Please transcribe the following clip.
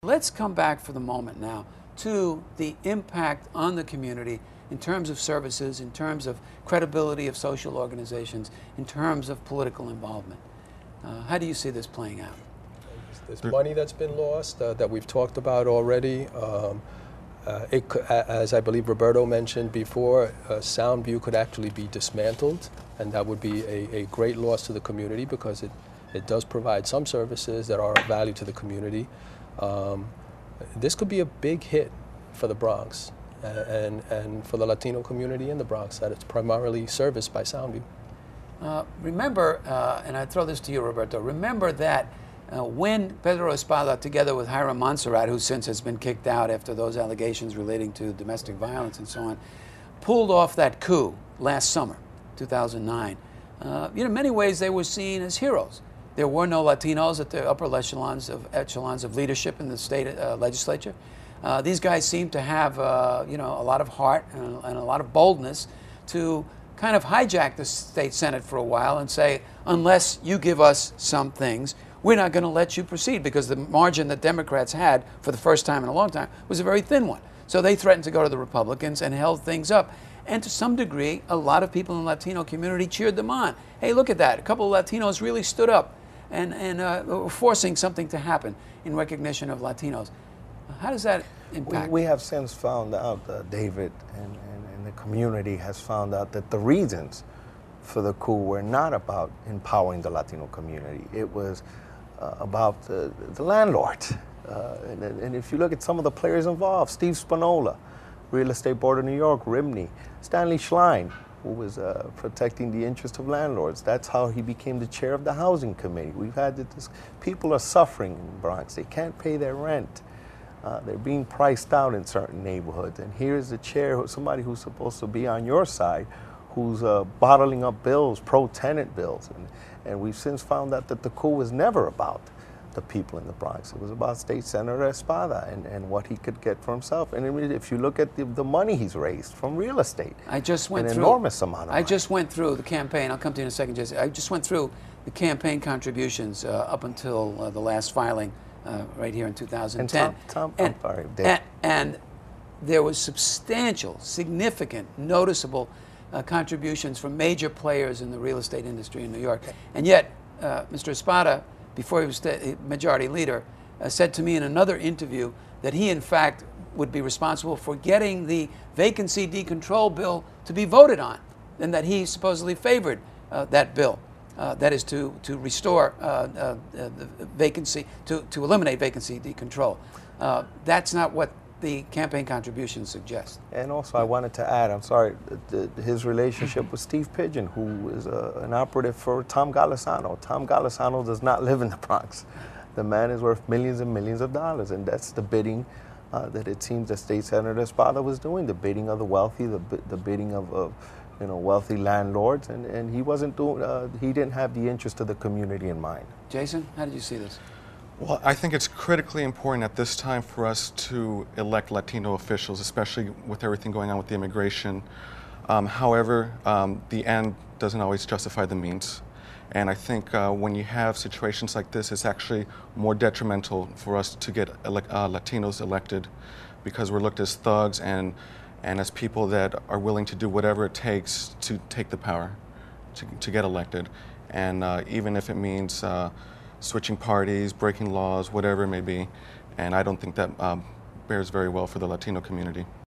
Let's come back for the moment now to the impact on the community in terms of services, in terms of credibility of social organizations, in terms of political involvement. How do you see this playing out? There's money that's been lost that we've talked about already. As I believe Roberto mentioned before, Soundview could actually be dismantled, and that would be a great loss to the community because it does provide some services that are of value to the community. This could be a big hit for the Bronx and for the Latino community in the Bronx, that it's primarily serviced by Soundview. Remember, and I throw this to you, Roberto, remember that when Pedro Espada, together with Hiram Montserrat, who since has been kicked out after those allegations relating to domestic violence and so on, pulled off that coup last summer, 2009, in many ways they were seen as heroes. There were no Latinos at the upper echelons of leadership in the state legislature. These guys seem to have, a lot of heart and a lot of boldness to kind of hijack the state Senate for a while and say, unless you give us some things, we're not going to let you proceed, because the margin that Democrats had for the first time in a long time was a very thin one. So they threatened to go to the Republicans and held things up. And to some degree, a lot of people in the Latino community cheered them on. Hey, look at that. A couple of Latinos really stood up and were forcing something to happen in recognition of Latinos. How does that impact? We have since found out, David, and the community has found out that the reasons for the coup were not about empowering the Latino community. It was about the landlord. And if you look at some of the players involved, Steve Spinola, Real Estate Board of New York, Rimney, Stanley Schlein, who was protecting the interest of landlords. That's how he became the chair of the housing committee. We've had this, people are suffering in the Bronx. They can't pay their rent. They're being priced out in certain neighborhoods. And here's the chair, somebody who's supposed to be on your side, who's bottling up bills, pro-tenant bills. And we've since found out that the coup was never about the people in the Bronx. It was about State Senator Espada and what he could get for himself. And I mean, if you look at the money he's raised from real estate, I just went an through, enormous amount of money. I just went through the campaign. I'll come to you in a second, Jesse. I just went through the campaign contributions up until the last filing right here in 2010. I'm sorry, Dave. And there was substantial, significant, noticeable contributions from major players in the real estate industry in New York. And yet, Mr. Espada, before he was majority leader, said to me in another interview that he, in fact, would be responsible for getting the vacancy decontrol bill to be voted on, and that he supposedly favored that bill. That is to restore the vacancy, to eliminate vacancy decontrol. That's not what the campaign contributions suggest. And also, I wanted to add, I'm sorry, his relationship with Steve Pigeon, who is an operative for Tom Golisano. Tom Golisano does not live in the Bronx. The man is worth millions and millions of dollars, and that's the bidding that it seems that State Senator Espada was doing, the bidding of the wealthy, the bidding of wealthy landlords, and he wasn't doing, he didn't have the interest of the community in mind. Jason, how did you see this? Well, I think it's critically important at this time for us to elect Latino officials, especially with everything going on with the immigration. However, the end doesn't always justify the means. And I think when you have situations like this, it's actually more detrimental for us to get Latinos elected, because we're looked as thugs and as people that are willing to do whatever it takes to take the power, to get elected. And even if it means switching parties, breaking laws, whatever it may be. And I don't think that bears very well for the Latino community.